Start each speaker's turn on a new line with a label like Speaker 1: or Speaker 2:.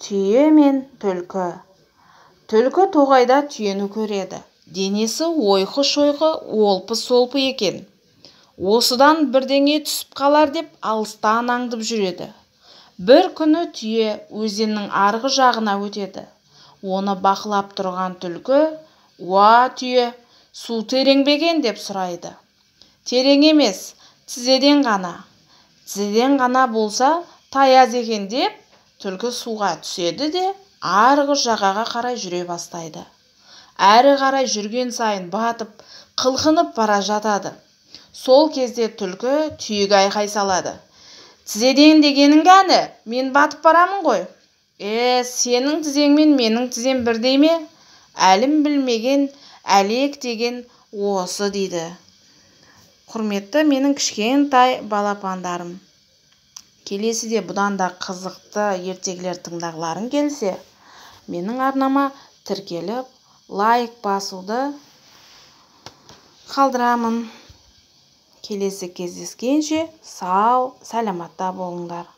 Speaker 1: Түйе мен түлкі. Түлкі тоғайда түйені көреді. Денесі ойқы-шойқы, олпы-солпы екен. Осыдан бірдеңе түсіп қалар деп алыстан аңдып жүреді. Бір күні түйе өзеннің арғы жағына өтеді. Оны бақылап тұрған түлкі: «Уа, түйе, су терең бе екен?» деп сұрайды. «Терең емес, тізеден ғана». «Тізеден ғана болса, таяз екен» деп түлкі суға түседі де арғы жағаға қарай жүре бастайды. Әрі қарай жүрген сайын батып, қылқынып бара жатады. Сол кезде түлкі түйеге айқай салады: «Тізеден дегенің кәні? Мен батып барамын ғой». Сенің тізең мен менің тізем бірдей ме? Әлім білмеген әлек деген осы» дейді. Құрметті менің кішкентай балапандарым, келесіде бұдан да қызықты ертегілер тыңдағыларың келсе, менің арнама тіркеліп, лайк басуды қалдырамын. Келесі кездескенше сау, саламатта болыңдар.